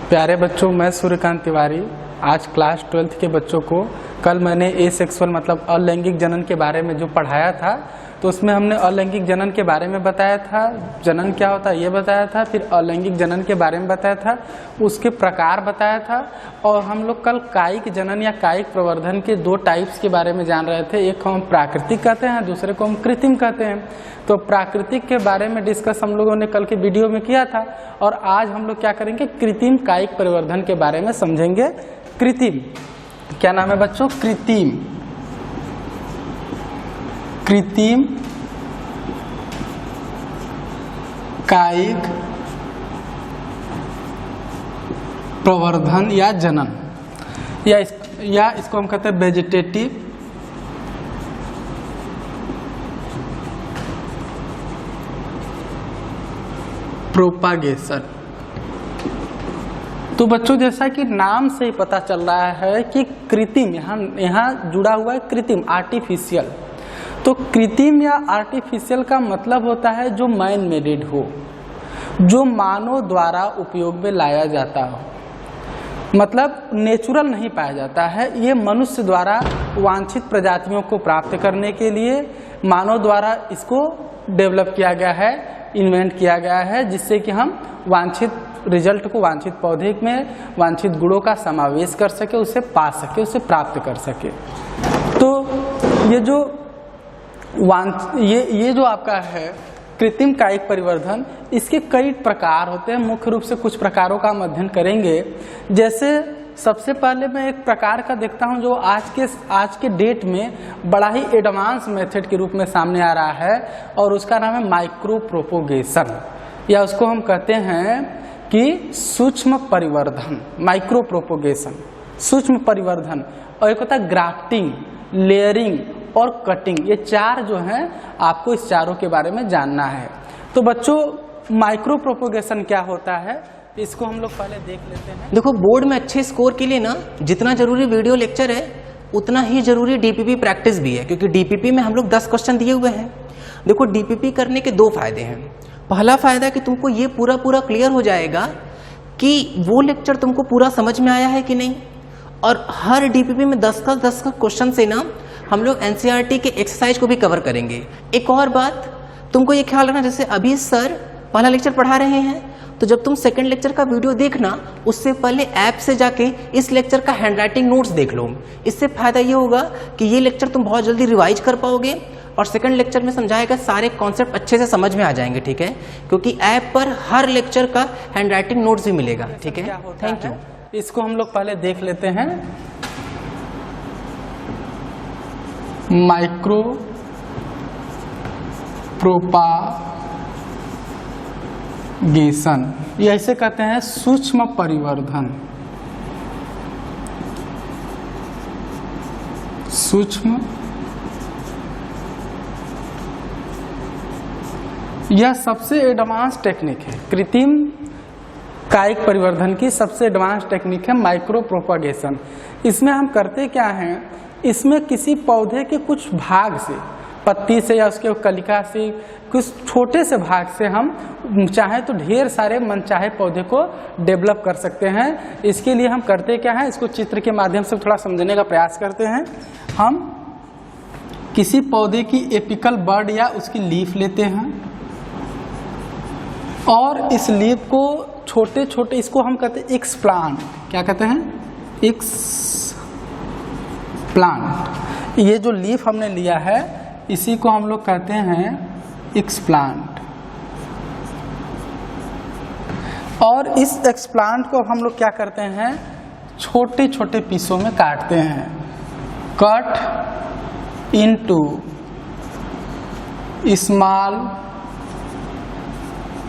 प्यारे बच्चों, मैं सूर्यकांत तिवारी आज क्लास 12th के बच्चों को कल मैंने एसेक्सुअल मतलब अलैंगिक जनन के बारे में जो पढ़ाया था, तो उसमें हमने अलैंगिक जनन के बारे में बताया था, जनन क्या होता है ये बताया था, फिर अलैंगिक जनन के बारे में बताया था, उसके प्रकार बताया था। और हम लोग कल कायिक जनन या कायिक प्रवर्धन के दो टाइप्स के बारे में जान रहे थे। एक को हम प्राकृतिक कहते हैं, दूसरे को हम कृत्रिम कहते हैं। तो प्राकृतिक के बारे में डिस्कस हम लोगों ने कल के वीडियो में किया था, और आज हम लोग क्या करेंगे, कृत्रिम कायिक परिवर्धन के बारे में समझेंगे। कृत्रिम क्या नाम है बच्चों? कृत्रिम कायिक प्रवर्धन या जनन, या इसको हम कहते हैं वेजिटेटिव प्रोपागेशन। तो बच्चों, जैसा कि नाम से ही पता चल रहा है कि कृत्रिम यहाँ जुड़ा हुआ है, कृत्रिम आर्टिफिशियल। तो कृत्रिम या आर्टिफिशियल का मतलब होता है जो मैन मेडेड हो, जो मानव द्वारा उपयोग में लाया जाता हो, मतलब नेचुरल नहीं पाया जाता है। ये मनुष्य द्वारा वांछित प्रजातियों को प्राप्त करने के लिए मानव द्वारा इसको डेवलप किया गया है, इन्वेंट किया गया है, जिससे कि हम वांछित रिजल्ट को, वांछित पौधे में वांछित गुणों का समावेश कर सके, उसे पा सके, उसे प्राप्त कर सके। तो ये जो आपका है कृत्रिम कायिक परिवर्धन, इसके कई प्रकार होते हैं। मुख्य रूप से कुछ प्रकारों का हम अध्ययन करेंगे। जैसे सबसे पहले मैं एक प्रकार का देखता हूं जो आज के डेट में बड़ा ही एडवांस मेथड के रूप में सामने आ रहा है, और उसका नाम है माइक्रो प्रोपोगेशन, या उसको हम कहते हैं कि सूक्ष्म परिवर्धन। माइक्रो प्रोपोगेशन, सूक्ष्म परिवर्धन। और एक होता है ग्राफ्टिंग, लेयरिंग और कटिंग। ये चार जो हैं, आपको इस चारों के बारे में जानना है। तो बच्चों, माइक्रो प्रोपोगेशन क्या होता है, इसको हम लोग पहले देख लेते हैं। देखो, बोर्ड में अच्छे स्कोर के लिए ना जितना जरूरी वीडियो लेक्चर है उतना ही जरूरी डीपीपी प्रैक्टिस भी है, क्योंकि डीपीपी में हम लोग 10 क्वेश्चन दिए हुए हैं। देखो, डीपीपी करने के दो फायदे हैं। पहला फायदा कि तुमको ये पूरा क्लियर हो जाएगा कि वो लेक्चर तुमको पूरा समझ में आया है कि नहीं। और हर डीपीपी में 10 का क्वेश्चन से ना हम लोग एनसीईआरटी के एक्सरसाइज को भी कवर करेंगे। एक और बात तुमको ये ख्याल रखना, जैसे अभी सर पहला लेक्चर पढ़ा रहे हैं, तो जब तुम सेकंड लेक्चर का वीडियो देखना, उससे पहले ऐप से जाके इस लेक्चर का हैंडराइटिंग नोट्स देख लो। इससे फायदा ये होगा कि ये लेक्चर तुम बहुत जल्दी रिवाइज कर पाओगे, और सेकंड लेक्चर में समझाएगा सारे कॉन्सेप्ट अच्छे से समझ में आ जाएंगे। ठीक है, क्योंकि ऐप पर हर लेक्चर का हैंडराइटिंग नोट्स भी मिलेगा। ठीक है, थैंक यू। इसको हम लोग पहले देख लेते हैं। माइक्रो प्रोपागेशन, ये ऐसे कहते हैं सूक्ष्म परिवर्धन। सूक्ष्म, यह सबसे एडवांस टेक्निक है। कृत्रिम कायिक परिवर्धन की सबसे एडवांस टेक्निक है माइक्रो प्रोपागेशन। इसमें हम करते क्या हैं, इसमें किसी पौधे के कुछ भाग से, पत्ती से या उसके कलिका से, कुछ छोटे से भाग से हम चाहे तो ढेर सारे मनचाहे पौधे को डेवलप कर सकते हैं। इसके लिए हम करते क्या है, इसको चित्र के माध्यम से थोड़ा समझने का प्रयास करते हैं। हम किसी पौधे की एपिकल बड या उसकी लीफ लेते हैं, और इस लीफ को छोटे छोटे, इसको हम कहते हैं एक्सप्लांट। क्या कहते हैं? एक्सप्लांट। ये जो लीफ हमने लिया है, इसी को हम लोग कहते हैं एक्सप्लांट। और इस एक्सप्लांट को हम लोग क्या करते हैं, छोटे छोटे पीसों में काटते हैं। Cut into small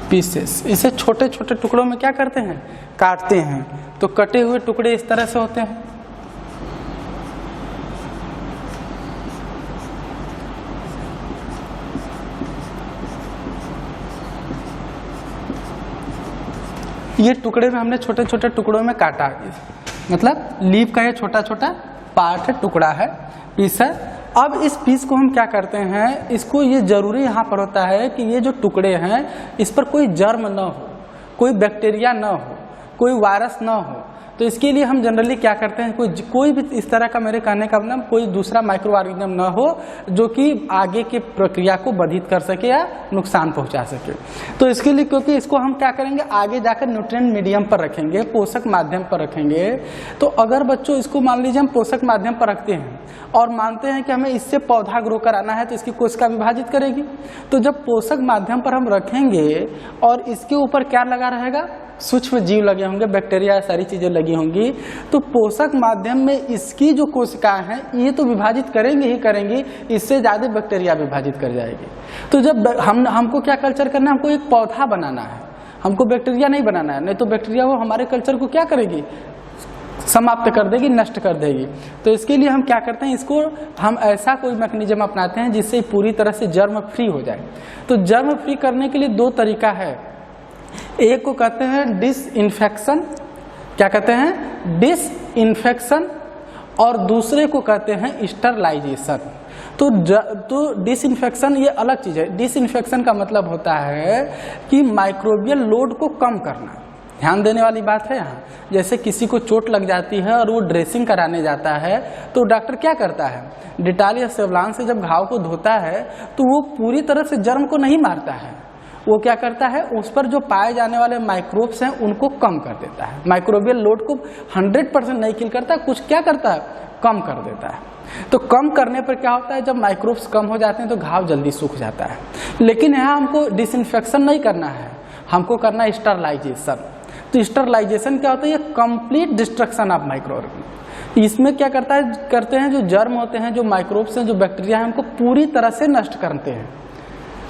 pieces. इसे छोटे छोटे टुकड़ों में क्या करते हैं, काटते हैं। तो कटे हुए टुकड़े इस तरह से होते हैं। ये टुकड़े में हमने छोटे छोटे टुकड़ों में काटा, मतलब लीफ का ये छोटा छोटा पार्ट है, टुकड़ा है, पीस है। अब इस पीस को हम क्या करते हैं, इसको ये जरूरी यहाँ पर होता है कि ये जो टुकड़े हैं इस पर कोई जर्म न हो, कोई बैक्टीरिया न हो। कोई वायरस ना हो। तो इसके लिए हम जनरली क्या करते हैं, कोई भी इस तरह का, मेरे कहने का मतलब कोई दूसरा माइक्रो ऑर्गेनिज्म ना हो जो कि आगे की प्रक्रिया को बाधित कर सके या नुकसान पहुंचा सके। तो इसके लिए, क्योंकि इसको हम क्या करेंगे, आगे जाकर न्यूट्रिएंट मीडियम पर रखेंगे, पोषक माध्यम पर रखेंगे। तो अगर बच्चों इसको मान लीजिए हम पोषक माध्यम पर रखते हैं और मानते हैं कि हमें इससे पौधा ग्रो कराना है, तो इसकी कोशिका विभाजित करेगी। तो जब पोषक माध्यम पर हम रखेंगे और इसके ऊपर क्या लगा रहेगा, सूक्ष्म जीव लगे होंगे, बैक्टीरिया, सारी चीजें लगी होंगी, तो पोषक माध्यम में इसकी जो कोशिकाएं हैं ये तो विभाजित करेंगे ही करेंगी, इससे ज्यादा बैक्टीरिया विभाजित कर जाएगी। तो जब हमको क्या कल्चर करना है, हमको एक पौधा बनाना है, हमको बैक्टीरिया नहीं बनाना है, नहीं तो बैक्टीरिया वो हमारे कल्चर को क्या करेगी, समाप्त कर देगी, नष्ट कर देगी। तो इसके लिए हम क्या करते हैं, इसको हम ऐसा कोई मैकेनिज्म अपनाते हैं जिससे पूरी तरह से जर्म फ्री हो जाए। तो जर्म फ्री करने के लिए दो तरीका है, एक को कहते हैं डिसइंफेक्शन, क्या कहते हैं, डिसइंफेक्शन, और दूसरे को कहते हैं स्टरलाइजेशन। तो डिसइंफेक्शन ये अलग चीज है। डिसइंफेक्शन का मतलब होता है कि माइक्रोबियल लोड को कम करना। ध्यान देने वाली बात है यहाँ, जैसे किसी को चोट लग जाती है और वो ड्रेसिंग कराने जाता है, तो डॉक्टर क्या करता है, डिटॉल या सेवलॉन से जब घाव को धोता है तो वो पूरी तरह से जर्म को नहीं मारता है, वो क्या करता है, उस पर जो पाए जाने वाले माइक्रोब्स हैं उनको कम कर देता है। माइक्रोबियल लोड को 100% नहीं किल करता, कुछ क्या करता है, कम कर देता है। तो कम करने पर क्या होता है, जब माइक्रोब्स कम हो जाते हैं तो घाव जल्दी सूख जाता है। लेकिन यहाँ हमको डिसइंफेक्शन नहीं करना है, हमको करना है स्टरलाइजेशन। तो स्टरलाइजेशन क्या होता है, ये कंप्लीट डिस्ट्रक्शन ऑफ माइक्रोऑर्गेनिज्म। इसमें क्या करते हैं, जो जर्म होते हैं, जो माइक्रोब्स हैं, जो बैक्टीरिया हैं, उनको पूरी तरह से नष्ट करते हैं।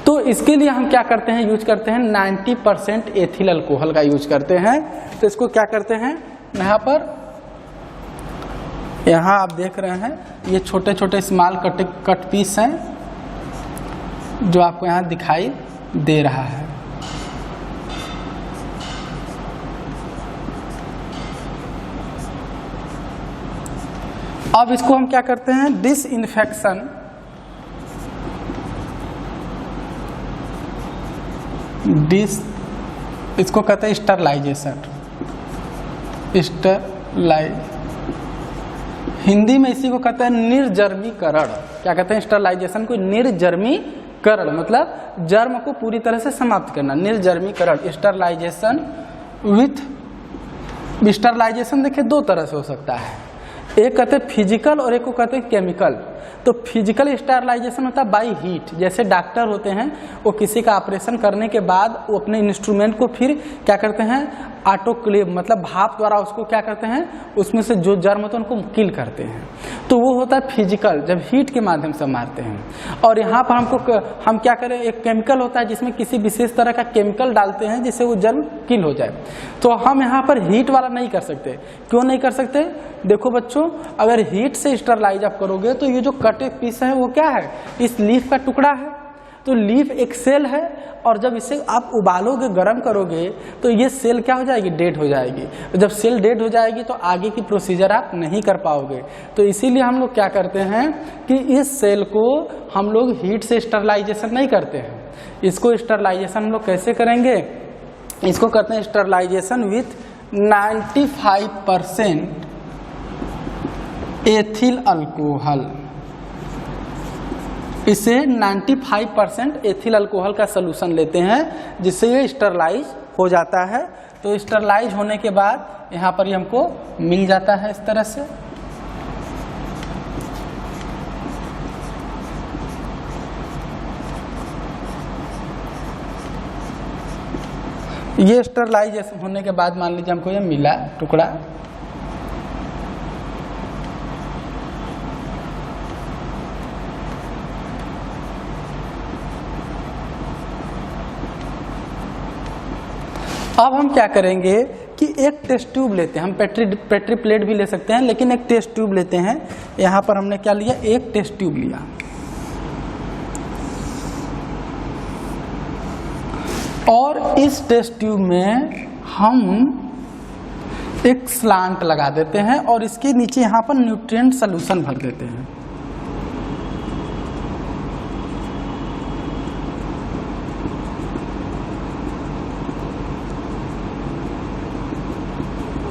तो इसके लिए हम क्या करते हैं, यूज करते हैं 90% एथिल अल्कोहल का यूज करते हैं। तो इसको क्या करते हैं, यहाँ आप देख रहे हैं, ये छोटे छोटे स्मॉल कट पीस हैं जो आपको यहाँ दिखाई दे रहा है। अब इसको हम क्या करते हैं, डिसइंफेक्शन, इसको कहते हैं स्टरलाइजेशन। हिंदी में इसी को कहते हैं निर्जर्मीकरण। क्या कहते हैं स्टरलाइजेशन को, निर्जर्मीकरण, मतलब जर्म को पूरी तरह से समाप्त करना, निर्जर्मीकरण। स्टरलाइजेशन विथ स्टरलाइजेशन देखिए दो तरह से हो सकता है, एक कहते हैं फिजिकल और एक को कहते हैं केमिकल। तो फिजिकल स्टरलाइजेशन होता है बाय हीट, जैसे डॉक्टर होते हैं वो किसी का ऑपरेशन करने के बाद वो अपने इंस्ट्रूमेंट को फिर क्या करते हैं, ऑटोक्लेव, मतलब भाप द्वारा उसको क्या करते हैं, उसमें से जो जर्म होता है उनको किल करते हैं। तो वो होता है फिजिकल, जब हीट के माध्यम से मारते हैं। और यहाँ पर हम क्या करें, एक केमिकल होता है जिसमें किसी विशेष तरह का केमिकल डालते हैं जिससे वो जर्म किल हो जाए। तो हम यहाँ पर हीट वाला नहीं कर सकते। क्यों नहीं कर सकते, देखो बच्चों, अगर हीट से स्टरलाइज आप करोगे तो ये जो कटे पीस है वो क्या है, इस लीफ का टुकड़ा है। तो लीफ एक सेल है और जब इसे आप उबालोगे, गर्म करोगे, तो ये सेल क्या हो जाएगी, डेड हो जाएगी। जब सेल डेड हो जाएगी तो आगे की प्रोसीजर आप नहीं कर पाओगे। तो इसीलिए हम लोग क्या करते हैं कि इस सेल को हम लोग हीट से स्टरलाइजेशन नहीं करते हैं। इसको स्टरलाइजेशन हम लोग कैसे करेंगे, इसको करते हैं स्टरलाइजेशन विथ 95% एथिल अल्कोहल। इसे 95% एथिल अल्कोहल का सलूशन लेते हैं जिससे ये स्टरलाइज हो जाता है। तो स्टरलाइज होने के बाद यहाँ पर ये हमको मिल जाता है इस तरह से। ये स्टरलाइज होने के बाद मान लीजिए हमको ये मिला टुकड़ा, अब हम क्या करेंगे कि एक टेस्ट ट्यूब लेते हैं, हम पेट्री प्लेट भी ले सकते हैं, लेकिन एक टेस्ट ट्यूब लेते हैं। यहाँ पर हमने क्या लिया, एक टेस्ट ट्यूब लिया और इस टेस्ट ट्यूब में हम एक स्लांट लगा देते हैं और इसके नीचे यहाँ पर न्यूट्रिएंट सॉल्यूशन भर देते हैं।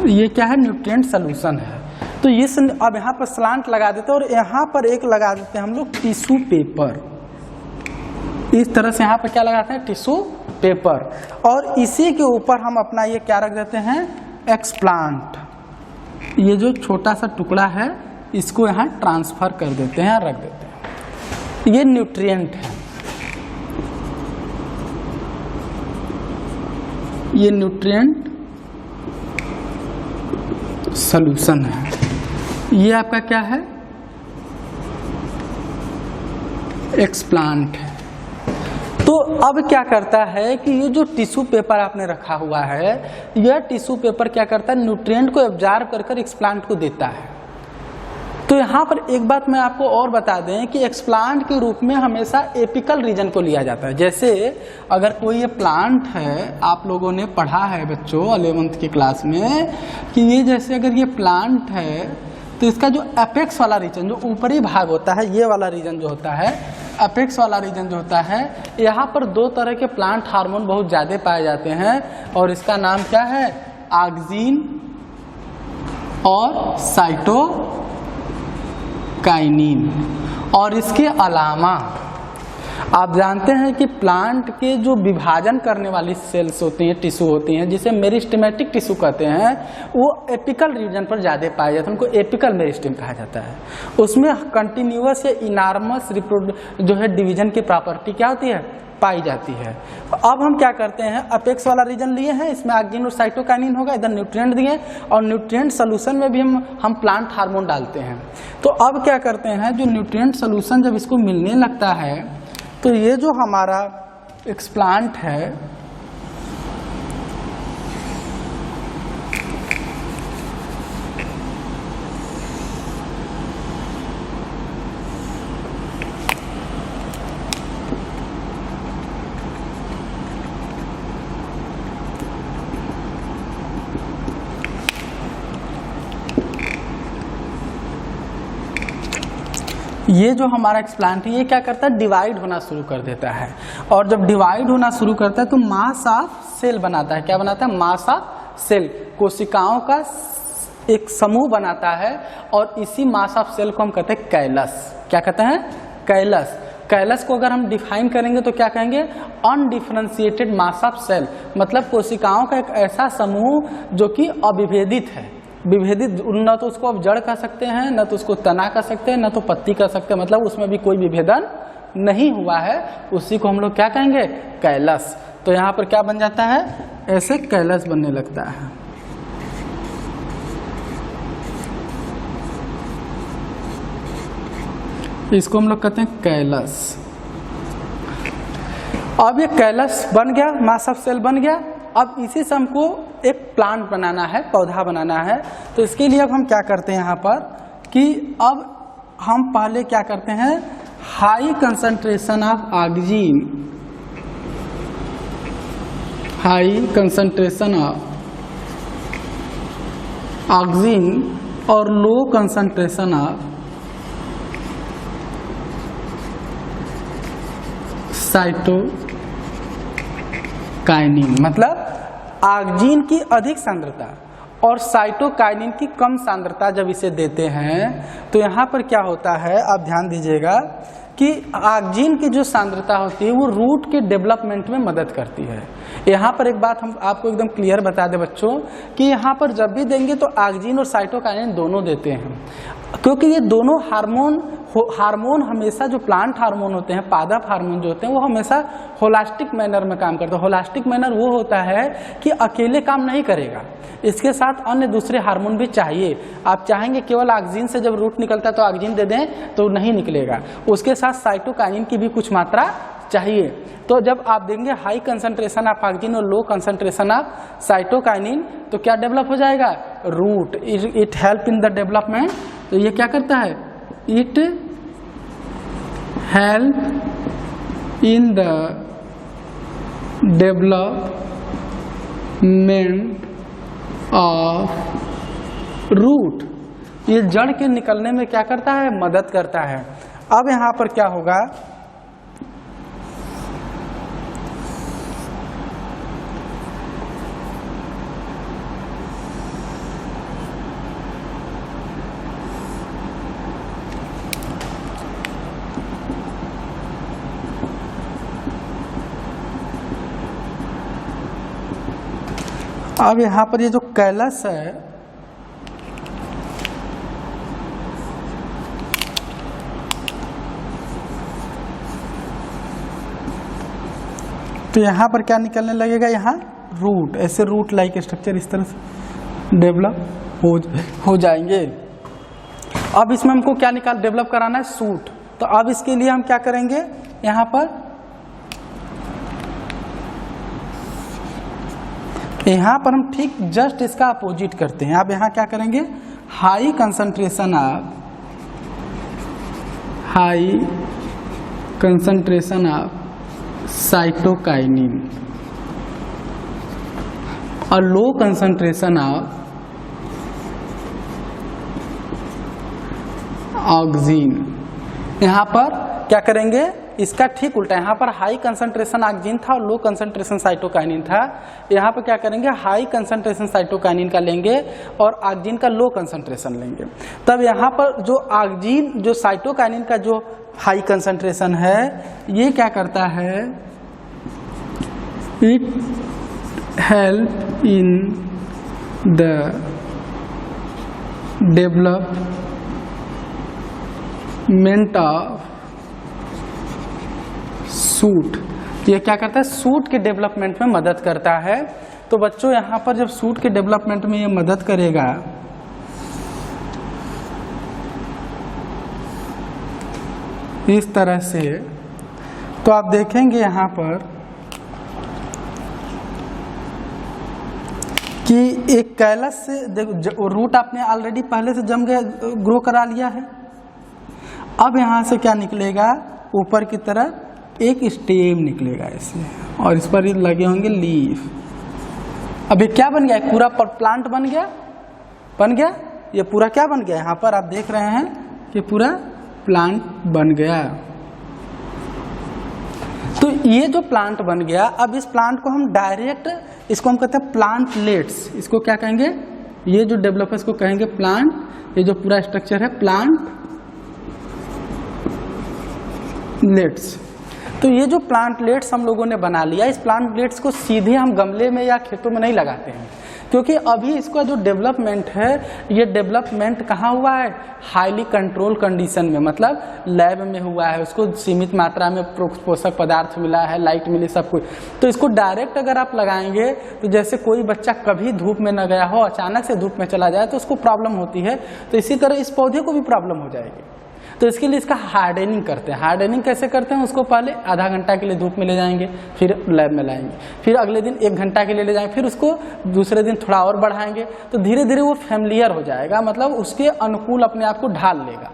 ये क्या है, न्यूट्रिएंट सॉल्यूशन है। तो ये अब यहाँ पर स्लांट लगा देते हैं और यहाँ पर एक लगा देते हैं हम लोग टिश्यू पेपर। इस तरह से यहाँ पर क्या लगाते हैं, टिश्यू पेपर, और इसी के ऊपर हम अपना ये क्या रख देते हैं, एक्सप्लांट। ये जो छोटा सा टुकड़ा है इसको यहाँ ट्रांसफर कर देते हैं, रख देते हैं। ये न्यूट्रिएंट है, ये न्यूट्रिएंट सॉल्यूशन है। ये आपका क्या है, एक्सप्लांट है। तो अब क्या करता है कि ये जो टिश्यू पेपर आपने रखा हुआ है, यह टिश्यू पेपर क्या करता है, न्यूट्रिएंट को एब्जॉर्ब कर कर एक्सप्लांट को देता है। तो यहाँ पर एक बात मैं आपको और बता दें कि एक्सप्लांट के रूप में हमेशा एपिकल रीजन को लिया जाता है। जैसे अगर कोई ये प्लांट है, आप लोगों ने पढ़ा है बच्चों 11th की क्लास में कि ये जैसे अगर ये प्लांट है तो इसका जो एपेक्स वाला रीजन, जो ऊपरी भाग होता है, ये वाला रीजन जो होता है, एपेक्स वाला रीजन जो होता है, यहाँ पर दो तरह के प्लांट हार्मोन बहुत ज़्यादा पाए जाते हैं और इसका नाम क्या है, ऑक्सिन और साइटोकाइनिन। और इसके अलावा आप जानते हैं कि प्लांट के जो विभाजन करने वाली सेल्स होती हैं, टिश्यू होती हैं, जिसे मेरिस्टेमेटिक टिश्यू कहते हैं, वो एपिकल रीजन पर ज़्यादा पाए जाते हैं, उनको एपिकल मेरिस्टेम कहा जाता है। उसमें कंटिन्यूअस या इनार्मस जो है डिवीजन की प्रॉपर्टी क्या होती है, पाई जाती है। अब हम क्या करते हैं, अपेक्स वाला रीजन लिए हैं, इसमें ऑक्सिन और साइटोकाइनिन होगा, इधर न्यूट्रिएंट दिए और न्यूट्रिएंट सोल्यूशन में भी हम प्लांट हार्मोन डालते हैं। तो अब क्या करते हैं, जो न्यूट्रिएंट सोल्यूशन जब इसको मिलने लगता है तो ये जो हमारा एक्सप्लांट है, ये जो हमारा एक्सप्लांट है ये क्या करता है, डिवाइड होना शुरू कर देता है। और जब डिवाइड होना शुरू करता है तो मास ऑफ सेल बनाता है। क्या बनाता है, मास ऑफ सेल, कोशिकाओं का एक समूह बनाता है। और इसी मास ऑफ सेल को हम कहते हैं कैलस। क्या कहते हैं, कैलस। कैलस को अगर हम डिफाइन करेंगे तो क्या कहेंगे, अनडिफरेंशिएटेड मास ऑफ सेल, मतलब कोशिकाओं का एक ऐसा समूह जो कि अविभेदित है। विभेदित, न तो उसको आप जड़ कह सकते हैं, न तो उसको तना कह सकते हैं, न तो पत्ती कह सकते हैं, मतलब उसमें भी कोई विभेदन नहीं हुआ है, उसी को हम लोग क्या कहेंगे, कैलस। तो यहाँ पर क्या बन जाता है, ऐसे कैलस बनने लगता है। इसको हम लोग कहते हैं कैलस। अब ये कैलस बन गया, मास ऑफ सेल बन गया। अब इसी से हमको एक प्लांट बनाना है, पौधा बनाना है। तो इसके लिए अब हम क्या करते हैं यहाँ पर कि अब हम पहले क्या करते हैं, high concentration of auxin, high concentration of auxin और लो कंसंट्रेशन ऑफ साइटोकाइनिन, मतलब ऑक्सिन की अधिक सांद्रता और साइटोकाइनिन की कम सांद्रता जब इसे देते हैं तो यहाँ पर क्या होता है, आप ध्यान दीजिएगा कि ऑक्सिन की जो सांद्रता होती है वो रूट के डेवलपमेंट में मदद करती है। यहाँ पर एक बात हम आपको एकदम क्लियर बता दें बच्चों कि यहाँ पर जब भी देंगे तो ऑक्सिन और साइटोकाइनिन दोनों देते हैं, क्योंकि ये दोनों हार्मोन हमेशा, जो प्लांट हार्मोन होते हैं, पादप हार्मोन जो होते हैं, वो हमेशा होलास्टिक मैनर में काम करते हैं। होलास्टिक मैनर वो होता है कि अकेले काम नहीं करेगा, इसके साथ अन्य दूसरे हार्मोन भी चाहिए। आप चाहेंगे केवल ऑक्सिन से जब रूट निकलता है तो ऑक्सिन दे दें तो नहीं निकलेगा, उसके साथ साइटोकाइनिन की भी कुछ मात्रा चाहिए। तो जब आप देंगे हाई कंसंट्रेशन ऑफ ऑक्सिन और लो कंसंट्रेशन ऑफ साइटोकाइनिन तो क्या डेवलप हो जाएगा, root. It help in the development. तो ये क्या करता है, it help in the development of root, ये जड़ के निकलने में क्या करता है, मदद करता है। अब यहाँ पर क्या होगा, अब यहाँ पर ये जो कैलस है, तो यहाँ पर क्या निकलने लगेगा, यहाँ रूट, ऐसे रूट लाइक स्ट्रक्चर इस तरह से डेवलप हो जाएंगे। अब इसमें हमको क्या डेवलप कराना है, सूट। तो अब इसके लिए हम क्या करेंगे, यहाँ पर हम ठीक जस्ट इसका अपोजिट करते हैं। अब यहाँ क्या करेंगे, हाई कंसंट्रेशन ऑफ साइटोकाइनिन और लो कंसंट्रेशन ऑफ ऑक्सीन। यहाँ पर क्या करेंगे, इसका ठीक उल्टा, यहाँ पर हाई कंसंट्रेशन ऑक्सीन था और लो कंसंट्रेशन साइटोकाइनिन था। यहाँ पर क्या करेंगे, हाई कंसंट्रेशन साइटोकाइनिन का लेंगे और ऑक्सीन का लो कंसंट्रेशन लेंगे। तब यहाँ पर जो ऑक्सीन, जो साइटोकाइनिन का जो हाई कंसंट्रेशन है, ये क्या करता है, it help in the development of suit. ये क्या करता है, सूट के डेवलपमेंट में मदद करता है। तो बच्चों यहाँ पर जब सूट के डेवलपमेंट में ये मदद करेगा, इस तरह से, तो आप देखेंगे यहाँ पर कि एक कैलस से देखो, रूट आपने ऑलरेडी पहले से जम गया, ग्रो करा लिया है। अब यहाँ से क्या निकलेगा, ऊपर की तरफ एक स्टेम निकलेगा इससे, और इस पर लगे होंगे लीफ। अब ये क्या बन गया, पूरा प्लांट बन गया, ये पूरा क्या बन गया, यहाँ पर आप देख रहे हैं कि पूरा प्लांट बन गया। तो ये जो प्लांट बन गया, अब इस प्लांट को हम डायरेक्ट, इसको हम कहते हैं प्लांटलेट्स। इसको क्या कहेंगे, ये जो डेवलप है इसको कहेंगे प्लांट, ये जो पूरा स्ट्रक्चर है प्लांटलेट्स। तो ये जो प्लांटलेट्स हम लोगों ने बना लिया, इस प्लांटलेट्स को सीधे हम गमले में या खेतों में नहीं लगाते हैं, क्योंकि अभी इसका जो डेवलपमेंट है, ये डेवलपमेंट कहाँ हुआ है, हाईली कंट्रोल कंडीशन में, मतलब लैब में हुआ है। उसको सीमित मात्रा में पोषक पदार्थ मिला है, लाइट मिली, सब कुछ। तो इसको डायरेक्ट अगर आप लगाएंगे, तो जैसे कोई बच्चा कभी धूप में न गया हो, अचानक से धूप में चला जाए तो उसको प्रॉब्लम होती है। तो इसी तरह इस पौधे को भी प्रॉब्लम हो जाएगी। तो इसके लिए इसका हार्डनिंग करते हैं। हार्डनिंग कैसे करते हैं, उसको पहले आधा घंटा के लिए धूप में ले जाएंगे, फिर लैब में लाएंगे, फिर अगले दिन 1 घंटा के लिए ले जाएंगे, फिर उसको दूसरे दिन थोड़ा और बढ़ाएंगे। तो धीरे धीरे वो फैमिलियर हो जाएगा, मतलब उसके अनुकूल अपने आप को ढाल लेगा।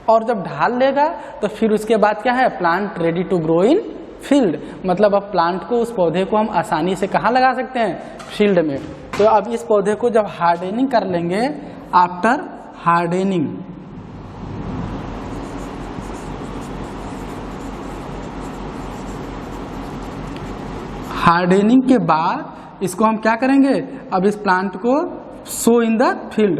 और जब ढाल लेगा तो फिर उसके बाद क्या है, plant ready to grow in field. मतलब अब प्लांट को, उस पौधे को हम आसानी से कहाँ लगा सकते हैं, फील्ड में। तो अब इस पौधे को जब हार्डनिंग कर लेंगे, आफ्टर हार्डनिंग के बाद इसको हम क्या करेंगे, अब इस प्लांट को सो इन द फील्ड,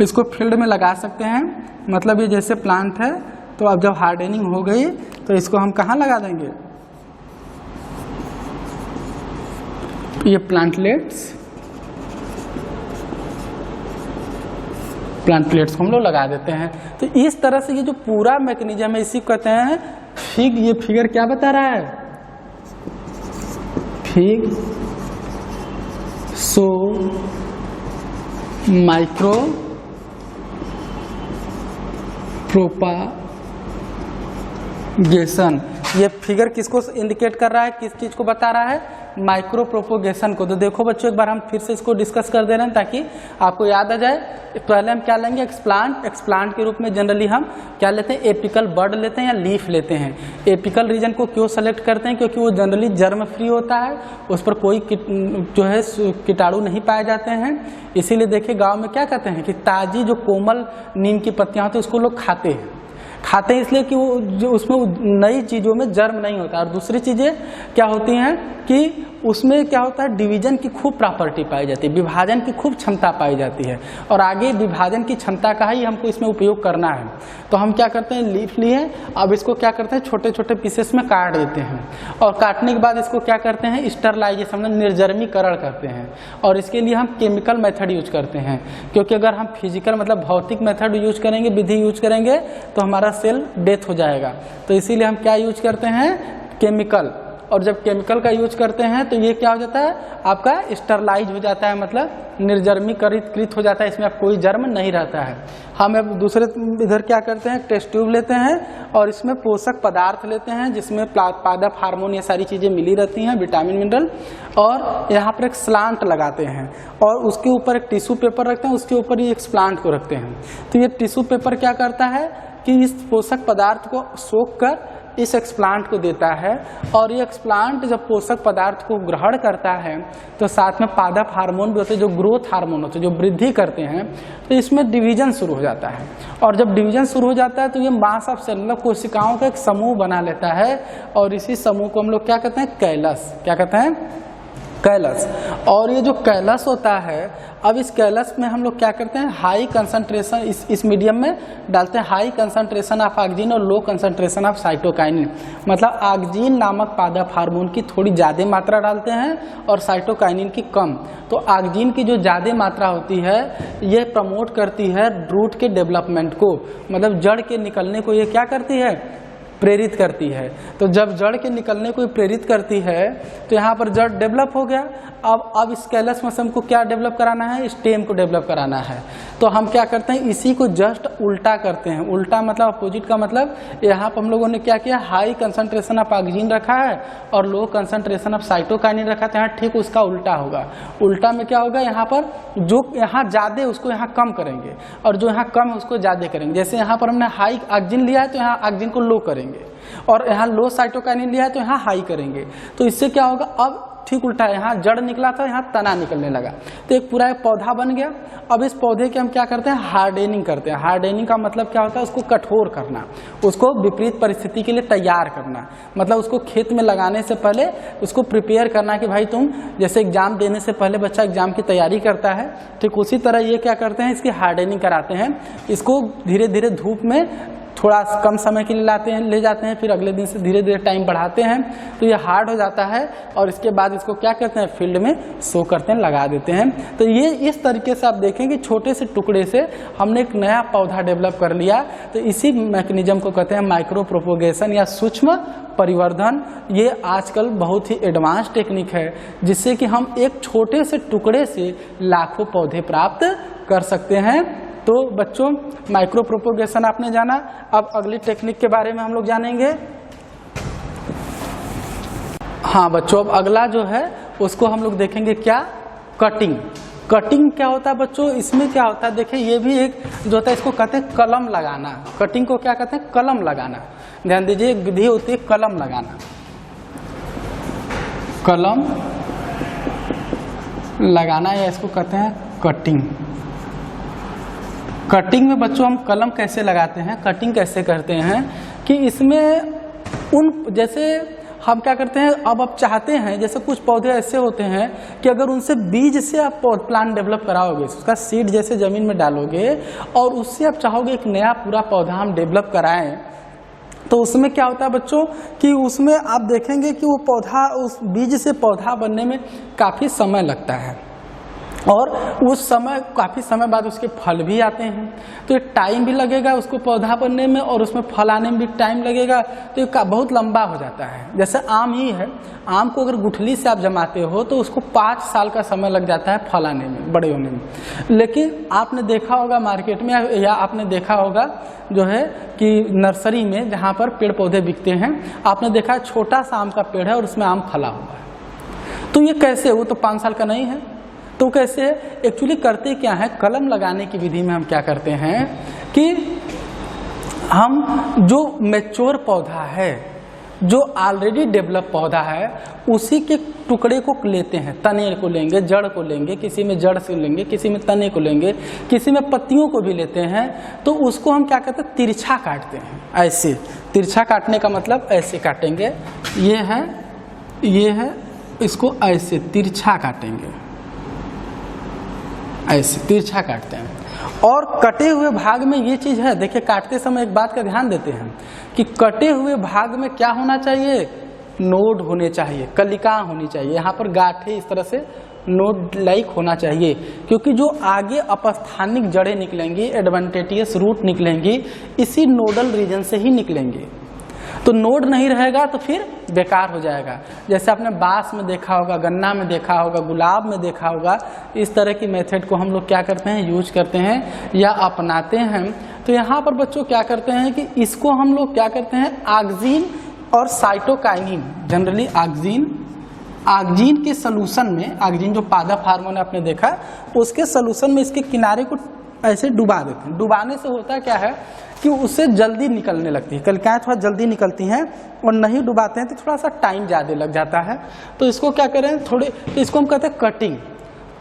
इसको फील्ड में लगा सकते हैं। मतलब ये जैसे प्लांट है, तो अब जब हार्डनिंग हो गई तो इसको हम कहाँ लगा देंगे, ये प्लांटलेट्स को हम लोग लगा देते हैं। तो इस तरह से ये जो पूरा मैकेनिज्म है, इसी को कहते हैं फिग। ये फिगर क्या बता रहा है, फिग सो माइक्रो प्रोपागेशन। ये फिगर किसको इंडिकेट कर रहा है, किस चीज को बता रहा है, माइक्रो प्रोपोगेशन को। तो देखो बच्चों, एक बार हम फिर से इसको डिस्कस कर दे रहे हैं ताकि आपको याद आ जाए। पहले हम क्या लेंगे, एक्सप्लांट के रूप में जनरली हम क्या लेते हैं, एपिकल बर्ड लेते हैं या लीफ लेते हैं। एपिकल रीजन को क्यों सेलेक्ट करते हैं, क्योंकि वो जनरली जर्म फ्री होता है, उस पर कोई जो है कीटाणु नहीं पाए जाते हैं। इसीलिए देखिए गाँव में क्या कहते हैं कि ताजी जो कोमल नीम की पत्तियां होती है उसको लोग खाते हैं इसलिए कि वो जो उसमें नई चीज़ों में जर्म नहीं होता। और दूसरी चीज़ें क्या होती हैं कि उसमें क्या होता है, डिवीजन की खूब प्रॉपर्टी पाई जाती है, विभाजन की खूब क्षमता पाई जाती है, और आगे विभाजन की क्षमता का ही हमको इसमें उपयोग करना है। तो हम क्या करते हैं, लीफ लिए, अब इसको क्या करते हैं, छोटे छोटे पीसेस में काट देते हैं, और काटने के बाद इसको क्या करते हैं, स्टरलाइजेशन में निर्जमीकरण करते हैं, और इसके लिए हम केमिकल मेथड यूज करते हैं, क्योंकि अगर हम फिजिकल मतलब भौतिक मेथड यूज करेंगे, विधि यूज करेंगे, तो हमारा सेल डेथ हो जाएगा। तो इसीलिए हम क्या यूज करते हैं, केमिकल। और जब केमिकल का यूज करते हैं तो ये क्या हो जाता है, आपका स्टरलाइज हो जाता है, मतलब निर्जमीकृत हो जाता है, इसमें अब कोई जर्म नहीं रहता है। हम अब दूसरे इधर क्या करते हैं, टेस्ट ट्यूब लेते हैं और इसमें पोषक पदार्थ लेते हैं, जिसमें पादप हार्मोन ये सारी चीज़ें मिली रहती हैं, विटामिन मिनरल, और यहाँ पर एक स्लांट लगाते हैं और उसके ऊपर एक टिश्यू पेपर रखते हैं, उसके ऊपर ही एक प्लांट को रखते हैं। तो ये टिश्यू पेपर क्या करता है कि इस पोषक पदार्थ को सोख कर इस एक्सप्लांट को देता है, और ये एक्सप्लांट जब पोषक पदार्थ को ग्रहण करता है तो साथ में पादप हार्मोन भी होते हैं, जो ग्रोथ हार्मोन होते हैं, जो वृद्धि करते हैं, तो इसमें डिवीजन शुरू हो जाता है। और जब डिवीजन शुरू हो जाता है तो ये मास ऑफ सेल मतलब कोशिकाओं का एक समूह बना लेता है, और इसी समूह को हम लोग क्या कहते हैं, कैलस। क्या कहते हैं, कैलस। और ये जो कैलस होता है, अब इस कैलस में हम लोग क्या करते हैं, हाई कंसंट्रेशन इस मीडियम में डालते हैं, हाई कंसंट्रेशन ऑफ ऑक्सीजन और लो कंसंट्रेशन ऑफ साइटोकाइनिन, मतलब ऑक्सीजन नामक पादप हार्मोन की थोड़ी ज़्यादा मात्रा डालते हैं और साइटोकाइनिन की कम। तो ऑक्सीजन की जो ज़्यादा मात्रा होती है ये प्रमोट करती है रूट के डेवलपमेंट को, मतलब जड़ के निकलने को ये क्या करती है, प्रेरित करती है। तो जब जड़ के निकलने को प्रेरित करती है तो यहाँ पर जड़ डेवलप हो गया। अब इस कैलस में से हमको क्या डेवलप कराना है, स्टेम को डेवलप कराना है। तो हम क्या करते हैं, इसी को जस्ट उल्टा करते हैं। उल्टा मतलब अपोजिट का मतलब, यहाँ पर हम लोगों ने क्या किया, हाई कंसंट्रेशन ऑफ ऑक्सीजन रखा है और लो कंसंट्रेशन ऑफ साइटोकाइनिन रखा था, यहाँ ठीक उसका उल्टा होगा। उल्टा में क्या होगा, यहाँ पर जो यहाँ ज़्यादा उसको यहाँ कम करेंगे और जो यहाँ कम है उसको ज़्यादा करेंगे। जैसे यहाँ पर हमने हाई ऑक्सीजन लिया है तो यहाँ ऑक्सीजन को लो करेंगे, और यहाँ लो साइटोकाइनिन लिया है तो यहाँ हाई करेंगे। तो इससे क्या होगा, अब ठीक उल्टा है, यहाँ जड़ निकला था, यहाँ तना निकलने लगा, तो एक पूरा एक पौधा बन गया। अब इस पौधे के हम क्या करते हैं, हार्डेनिंग करते हैं। हार्डेनिंग का मतलब क्या होता है, उसको कठोर करना, उसको विपरीत परिस्थिति के लिए तैयार करना, मतलब उसको खेत में लगाने से पहले उसको प्रिपेयर करना कि भाई तुम जैसे एग्जाम देने से पहले बच्चा एग्जाम की तैयारी करता है, ठीक उसी तरह ये क्या करते हैं, इसकी हार्डेनिंग कराते हैं। इसको धीरे धीरे धूप में थोड़ा कम समय के लिए ले जाते हैं, फिर अगले दिन से धीरे धीरे टाइम बढ़ाते हैं, तो ये हार्ड हो जाता है, और इसके बाद इसको क्या करते हैं, फील्ड में सो करते हैं, लगा देते हैं। तो ये इस तरीके से आप देखें कि छोटे से टुकड़े से हमने एक नया पौधा डेवलप कर लिया। तो इसी मैकेनिज्म को कहते हैं माइक्रो प्रोपोगेशन या सूक्ष्म परिवर्धन। ये आजकल बहुत ही एडवांस टेक्निक है, जिससे कि हम एक छोटे से टुकड़े से लाखों पौधे प्राप्त कर सकते हैं। तो बच्चों, माइक्रो प्रोपोगेशन आपने जाना, अब अगली टेक्निक के बारे में हम लोग जानेंगे। हाँ बच्चों, अब अगला जो है उसको हम लोग देखेंगे, क्या, कटिंग। कटिंग क्या होता है बच्चों, इसमें क्या होता है, देखिए ये भी एक जो होता है, इसको कहते हैं कलम लगाना। कटिंग को क्या कहते हैं, कलम लगाना। ध्यान दीजिए, एक विधि होती है कलम लगाना। कलम लगाना या इसको कहते हैं कटिंग। कटिंग में बच्चों हम कलम कैसे लगाते हैं, कटिंग कैसे करते हैं कि इसमें जैसे हम क्या करते हैं, अब आप चाहते हैं, जैसे कुछ पौधे ऐसे होते हैं कि अगर उनसे बीज से आप प्लांट डेवलप कराओगे, उसका सीड जैसे ज़मीन में डालोगे और उससे आप चाहोगे एक नया पूरा पौधा हम डेवलप कराएं, तो उसमें क्या होता है बच्चों कि उसमें आप देखेंगे कि वो पौधा, उस बीज से पौधा बनने में काफ़ी समय लगता है, और उस समय काफ़ी समय बाद उसके फल भी आते हैं। तो ये टाइम भी लगेगा उसको पौधा बनने में, और उसमें फल आने में भी टाइम लगेगा, तो ये बहुत लंबा हो जाता है। जैसे आम ही है, आम को अगर गुठली से आप जमाते हो तो उसको 5 साल का समय लग जाता है फल आने में, बड़े होने में। लेकिन आपने देखा होगा मार्केट में, या आपने देखा होगा जो है कि नर्सरी में जहाँ पर पेड़ पौधे बिकते हैं, आपने देखा है छोटा सा आम का पेड़ है और उसमें आम फला हुआ है। तो ये कैसे, वो तो 5 साल का नहीं है, तो कैसे एक्चुअली करते क्या है, कलम लगाने की विधि में हम क्या करते हैं कि हम जो मैच्योर पौधा है, जो ऑलरेडी डेवलप पौधा है, उसी के टुकड़े को लेते हैं, तने को लेंगे, जड़ को लेंगे, किसी में जड़ से लेंगे, किसी में तने को लेंगे, किसी में पत्तियों को भी लेते हैं। तो उसको हम क्या कहते हैं, तिरछा काटते हैं। ऐसे तिरछा काटने का मतलब ऐसे काटेंगे, ये है इसको ऐसे तिरछा काटेंगे, ऐसे तिरछा काटते हैं। और कटे हुए भाग में ये चीज है, देखिए काटते समय एक बात का ध्यान देते हैं कि कटे हुए भाग में क्या होना चाहिए, नोड होने चाहिए, कलिका होनी चाहिए, यहाँ पर गांठें इस तरह से नोड लाइक होना चाहिए, क्योंकि जो आगे अपस्थानिक जड़ें निकलेंगी, एडवांटेटियस रूट निकलेंगी, इसी नोडल रीजन से ही निकलेंगे। तो नोड नहीं रहेगा तो फिर बेकार हो जाएगा। जैसे आपने बांस में देखा होगा, गन्ना में देखा होगा, गुलाब में देखा होगा, इस तरह की मेथड को हम लोग क्या करते हैं, यूज करते हैं या अपनाते हैं। तो यहाँ पर बच्चों क्या करते हैं कि इसको हम लोग क्या करते हैं, ऑक्सीन और साइटोकाइनिन, जनरली ऑक्सीन के सलूशन में, ऑक्सीन जो पादप हार्मोन आपने देखा, उसके सलूशन में इसके किनारे को ऐसे डुबा देते हैं। डुबाने से होता क्या है कि उससे जल्दी निकलने लगती है, कलिकाएं थोड़ा जल्दी निकलती हैं, और नहीं डुबाते हैं तो थोड़ा सा टाइम ज़्यादा लग जाता है। तो इसको क्या करें, थोड़े, तो इसको हम कहते हैं कटिंग।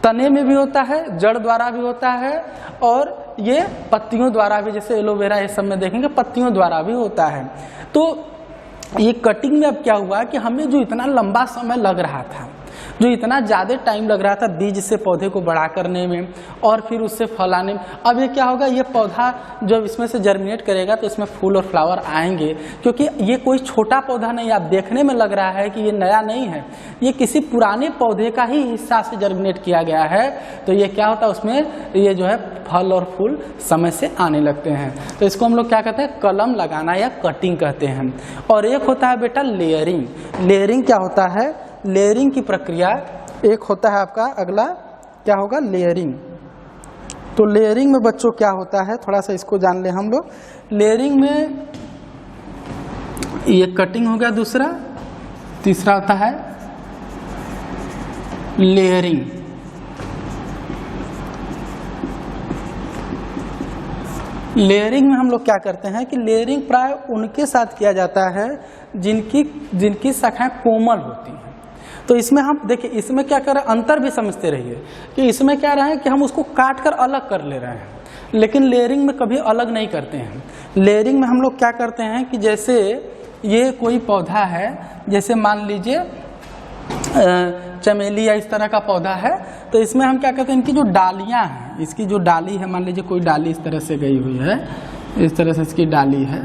तने में भी होता है, जड़ द्वारा भी होता है, और ये पत्तियों द्वारा भी, जैसे एलोवेरा ये सब में देखेंगे पत्तियों द्वारा भी होता है। तो ये कटिंग में अब क्या हुआ कि हमें जो इतना लंबा समय लग रहा था, जो इतना ज़्यादा टाइम लग रहा था बीज से पौधे को बड़ा करने में और फिर उससे फल आने में, अब ये क्या होगा, ये पौधा जब इसमें से जर्मिनेट करेगा तो इसमें फूल और फ्लावर आएंगे, क्योंकि ये कोई छोटा पौधा नहीं, आप देखने में लग रहा है कि ये नया नहीं है, ये किसी पुराने पौधे का ही हिस्सा से जर्मिनेट किया गया है। तो ये क्या होता है, उसमें ये जो है फल और फूल समय से आने लगते हैं। तो इसको हम लोग क्या कहते हैं, कलम लगाना या कटिंग कहते हैं। और एक होता है बेटा लेयरिंग। लेयरिंग क्या होता है, लेयरिंग की प्रक्रिया एक होता है आपका, अगला क्या होगा, लेयरिंग। तो लेयरिंग में बच्चों क्या होता है, थोड़ा सा इसको जान ले हम लोग। लेयरिंग में ये कटिंग हो गया दूसरा, तीसरा होता है लेयरिंग। लेयरिंग में हम लोग क्या करते हैं कि लेयरिंग प्राय उनके साथ किया जाता है जिनकी शाखाएं कोमल होती हैं। तो इसमें हम देखिए, इसमें क्या कर रहे हैं, अंतर भी समझते रहिए कि इसमें क्या रहा है कि हम उसको काट कर अलग कर ले रहे हैं, लेकिन लेयरिंग में कभी अलग नहीं करते हैं। लेयरिंग में हम लोग क्या करते हैं कि जैसे ये कोई पौधा है, जैसे मान लीजिए चमेली या इस तरह का पौधा है, तो इसमें हम क्या करते हैं, इनकी जो डालियां हैं, इसकी जो डाली है, मान लीजिए कोई डाली इस तरह से गई हुई है, इस तरह से इसकी डाली है,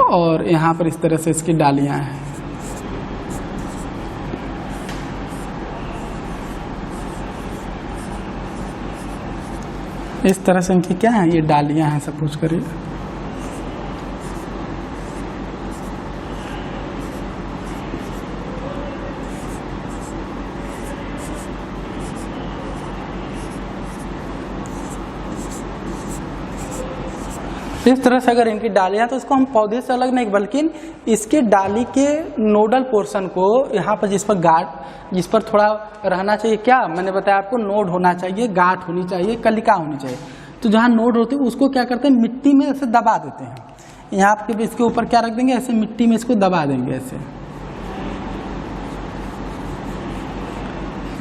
और यहाँ पर इस तरह से इसकी डालियां हैं। इस तरह से इनकी क्या है, ये डालियां हैं, सपोज करिए। इस तरह से अगर इनकी डालियां, तो इसको हम पौधे से अलग नहीं, बल्कि इसके डाली के नोडल पोर्शन को यहाँ पर जिस पर थोड़ा रहना चाहिए, क्या मैंने बताया आपको, नोड होना चाहिए, गांठ होनी चाहिए, कलिका होनी चाहिए। तो जहाँ नोड होती है उसको क्या करते हैं, मिट्टी में ऐसे दबा देते हैं। यहाँ पे इसके ऊपर क्या रख देंगे, ऐसे मिट्टी में इसको दबा देंगे, ऐसे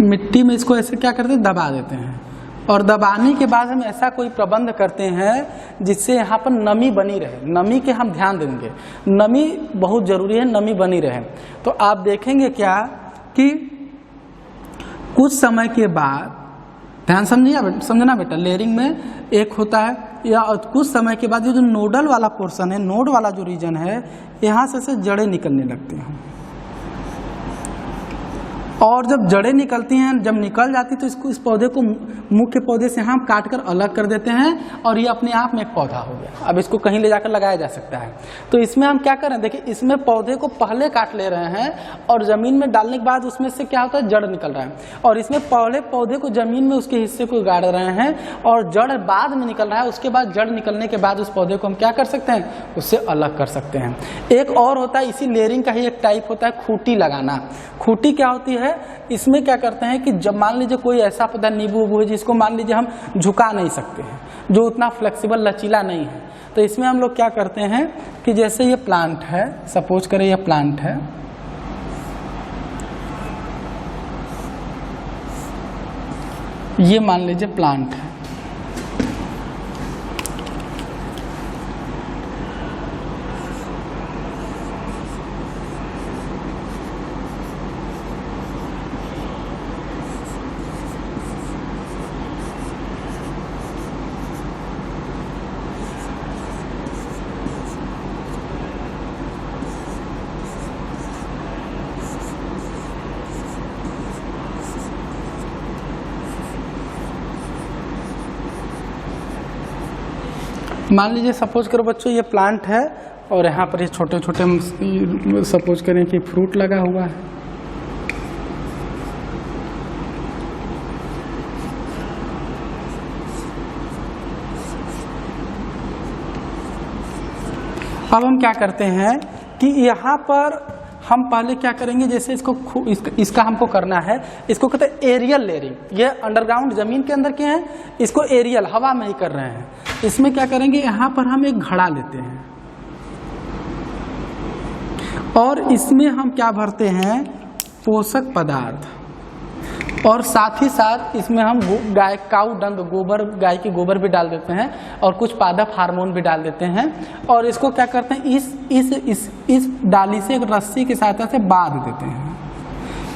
मिट्टी में इसको ऐसे क्या करते हैं, दबा देते हैं। और दबाने के बाद हम ऐसा कोई प्रबंध करते हैं जिससे यहाँ पर नमी बनी रहे। नमी के हम ध्यान देंगे, नमी बहुत जरूरी है, नमी बनी रहे। तो आप देखेंगे क्या कि कुछ समय के बाद, ध्यान समझना बेटा, लेयरिंग में एक होता है, या कुछ समय के बाद ये जो नोडल वाला पोर्शन है, नोड वाला जो रीजन है, यहाँ से जड़ें निकलने लगती हैं। और जब जड़ें निकलती हैं, जब निकल जाती तो इस पौधे को मुख्य पौधे से हम काट कर अलग कर देते हैं, और ये अपने आप में एक पौधा हो गया। अब इसको कहीं ले जाकर लगाया जा सकता है। तो इसमें हम क्या करें, देखिए इसमें पौधे को पहले काट ले रहे हैं, और जमीन में डालने के बाद उसमें से क्या होता है, जड़ निकल रहा है, और इसमें पहले पौधे को जमीन में उसके हिस्से को गाड़ रहे हैं, और जड़ बाद में निकल रहा है। उसके बाद जड़ निकलने के बाद उस पौधे को हम क्या कर सकते हैं, उससे अलग कर सकते हैं। एक और होता है, इसी लेयरिंग का ही एक टाइप होता है, खूंटी लगाना। खूंटी क्या होती है, इसमें क्या करते हैं कि जब मान लीजिए कोई ऐसा पौधा, नींबू उबू है, जिसको मान लीजिए हम झुका नहीं सकते हैं, जो उतना फ्लेक्सिबल लचीला नहीं है, तो इसमें हम लोग क्या करते हैं कि जैसे ये प्लांट है, सपोज करें ये प्लांट है, ये मान लीजिए प्लांट है, मान लीजिए सपोज करो बच्चों ये प्लांट है और यहाँ पर ये छोटे छोटे सपोज करें कि फ्रूट लगा हुआ है। अब हम क्या करते हैं कि यहाँ पर हम पहले क्या करेंगे, जैसे इसका हमको करना है, इसको कहते हैं एरियल लेयरिंग। ये अंडरग्राउंड जमीन के अंदर के हैं, इसको एरियल हवा में ही कर रहे हैं। इसमें क्या करेंगे, यहाँ पर हम एक घड़ा लेते हैं और इसमें हम क्या भरते हैं, पोषक पदार्थ, और साथ ही साथ इसमें हम गाय काऊ डंग गोबर, गाय की गोबर भी डाल देते हैं और कुछ पादप हार्मोन भी डाल देते हैं। और इसको क्या करते हैं, इस डाली से एक रस्सी की सहायता से बांध देते हैं,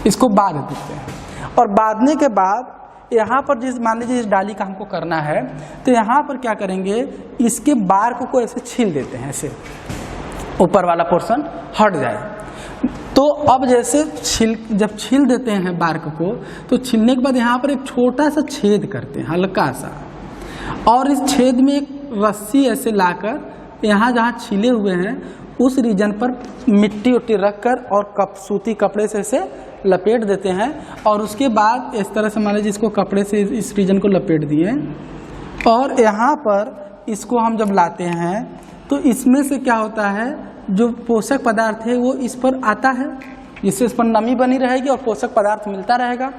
इसको बांध देते हैं। और बांधने के बाद यहाँ पर मान लीजिए इस डाली का हमको करना है, तो यहाँ पर क्या करेंगे, इसके बार्क को ऐसे छील देते हैं, ऐसे ऊपर वाला पोर्शन हट जाए। तो अब जैसे जब छील देते हैं बार्क को, तो छीलने के बाद यहाँ पर एक छोटा सा छेद करते हैं, हल्का सा, और इस छेद में एक रस्सी ऐसे लाकर यहाँ जहाँ छीले हुए हैं उस रीजन पर मिट्टी उट्टी रखकर और सूती कपड़े से ऐसे लपेट देते हैं। और उसके बाद इस तरह से मान लीजिए इसको कपड़े से इस रीजन को लपेट दिए, और यहाँ पर इसको हम जब लाते हैं तो इसमें से क्या होता है, जो पोषक पदार्थ है वो इस पर आता है, जिससे इस पर नमी बनी रहेगी और पोषक पदार्थ मिलता रहेगा।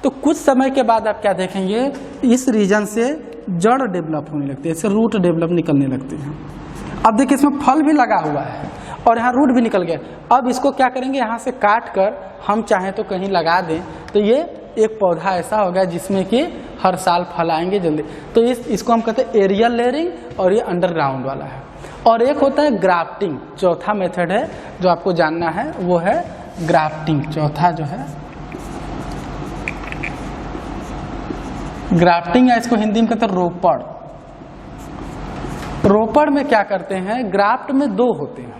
तो कुछ समय के बाद आप क्या देखेंगे, इस रीजन से जड़ डेवलप होने लगती है, इससे रूट डेवलप निकलने लगते हैं। अब देखिए इसमें फल भी लगा हुआ है और यहाँ रूट भी निकल गया। अब इसको क्या करेंगे, यहाँ से काट कर हम चाहें तो कहीं लगा दें, तो ये एक पौधा ऐसा होगा जिसमें कि हर साल फल आएंगे जल्दी। तो इसको हम कहते हैं एरियल लेयरिंग, और ये अंडरग्राउंड वाला है। और एक होता है ग्राफ्टिंग, चौथा मेथड है जो आपको जानना है, वो है ग्राफ्टिंग। चौथा जो है ग्राफ्टिंग है, इसको हिंदी में कहते हैं रोपड़। रोपड़ में क्या करते हैं, ग्राफ्ट में दो होते हैं।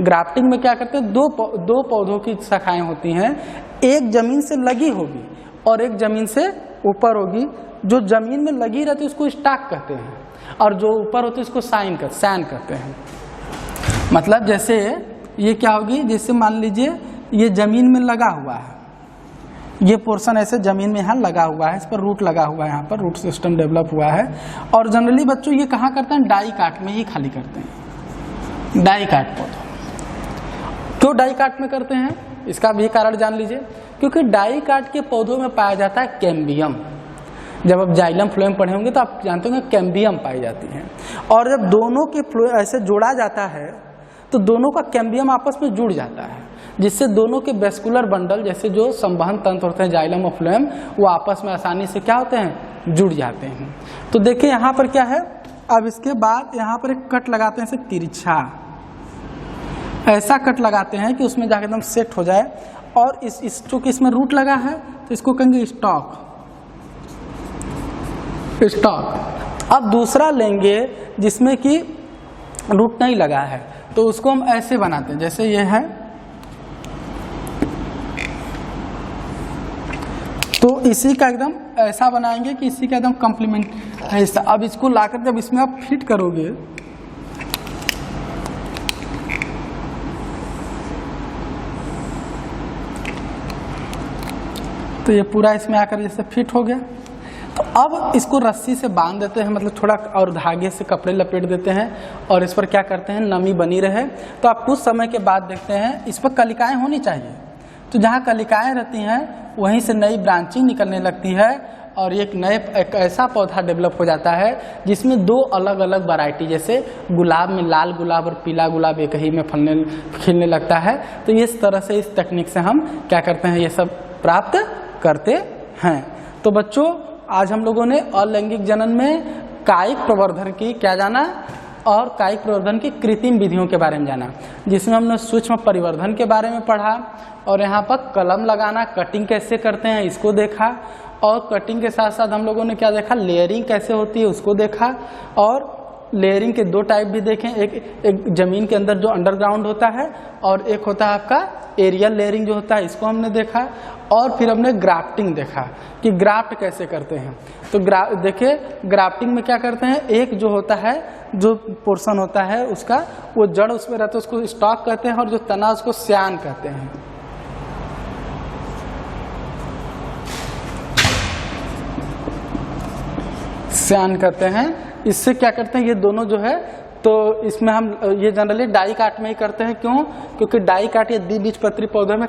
ग्राफ्टिंग में क्या करते हैं, दो पौधों की शाखाएं होती हैं, एक जमीन से लगी होगी और एक जमीन से ऊपर होगी। जो जमीन में लगी रहती है उसको स्टॉक कहते हैं, और जो ऊपर होती है उसको सैन कहते हैं। मतलब जैसे ये क्या होगी, जैसे मान लीजिए ये जमीन में लगा हुआ है, ये पोर्शन ऐसे जमीन में यहाँ लगा हुआ है, इस पर रूट लगा हुआ है, यहाँ पर रूट सिस्टम डेवलप हुआ है। और जनरली बच्चों ये कहाँ करते हैं, डाई काट में ही खाली करते हैं, डाई काट पौधा। क्यों डाई काट में करते हैं, इसका भी कारण जान लीजिए। क्योंकि डाई काट के पौधों में पाया जाता है कैम्बियम। जब आप जाइलम फ्लोएम पढ़े होंगे तो आप जानते होंगे कैम्बियम पाई जाती है। और जब दोनों के ऐसे जोड़ा जाता है तो दोनों का कैम्बियम आपस में जुड़ जाता है, जिससे दोनों के वेस्कुलर बंडल, जैसे जो संवहन तंत्र होते हैं जाइलम और फ्लोएम, वो आपस में आसानी से क्या होते हैं, जुड़ जाते हैं। तो देखिए यहाँ पर क्या है, अब इसके बाद यहाँ पर एक कट लगाते हैं, ऐसे तिरछा ऐसा कट लगाते हैं कि उसमें जाकर एकदम सेट हो जाए। और इस चूंकि इसमें रूट लगा है तो इसको कहेंगे स्टॉक। अब दूसरा लेंगे जिसमें कि रूट नहीं लगा है, तो उसको हम ऐसे बनाते हैं, जैसे ये है, तो इसी का एकदम ऐसा बनाएंगे कि इसी का एकदम कॉम्प्लीमेंट है हिस्सा। अब इसको लाकर जब इसमें आप फिट करोगे तो ये पूरा इसमें आकर जैसे फिट हो गया। तो अब इसको रस्सी से बांध देते हैं, मतलब थोड़ा और धागे से कपड़े लपेट देते हैं, और इस पर क्या करते हैं, नमी बनी रहे। तो आप कुछ समय के बाद देखते हैं इस पर कलिकाएं होनी चाहिए। तो जहाँ कलिकाएं रहती हैं वहीं से नई ब्रांचिंग निकलने लगती है, और एक ऐसा पौधा डेवलप हो जाता है जिसमें दो अलग अलग वैरायटी, जैसे गुलाब में लाल गुलाब और पीला गुलाब एक ही में खिलने लगता है। तो इस तरह से, इस तकनीक से हम क्या करते हैं, ये सब प्राप्त करते हैं। तो बच्चों आज हम लोगों ने अलैंगिक जनन में कायिक प्रवर्धन की क्या जाना, और कायिक प्रवर्धन की कृत्रिम विधियों के बारे में जाना, जिसमें हमने सूक्ष्म परिवर्धन के बारे में पढ़ा, और यहाँ पर कलम लगाना, कटिंग कैसे करते हैं इसको देखा, और कटिंग के साथ साथ हम लोगों ने क्या देखा, लेयरिंग कैसे होती है उसको देखा। और लेयरिंग के दो टाइप भी देखें, एक जमीन के अंदर जो अंडरग्राउंड होता है, और एक होता है आपका एरियल लेयरिंग जो होता है, इसको हमने देखा। और फिर हमने ग्राफ्टिंग देखा कि ग्राफ्ट कैसे करते हैं। तो देखिए ग्राफ्टिंग में क्या करते हैं, एक जो होता है जो पोर्शन होता है उसका, वो जड़ उसमें रहता है, उसको स्टॉक कहते हैं, और जो तना उसको स्यान कहते हैं। स्यान कहते हैं। इससे क्या करते हैं, ये दोनों जो है, तो इसमें हम ये जनरली डाई काट में ही करते हैं। क्यों? क्योंकि डाई काट या द्विबीजपत्री पौधों में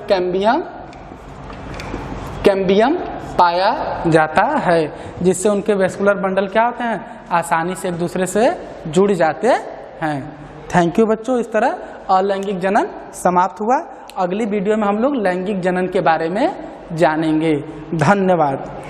कैम्बियम पाया जाता है, जिससे उनके वेस्कुलर बंडल क्या होते हैं, आसानी से एक दूसरे से जुड़ जाते हैं। थैंक यू बच्चों। इस तरह अलैंगिक जनन समाप्त हुआ। अगली वीडियो में हम लोग लैंगिक जनन के बारे में जानेंगे। धन्यवाद।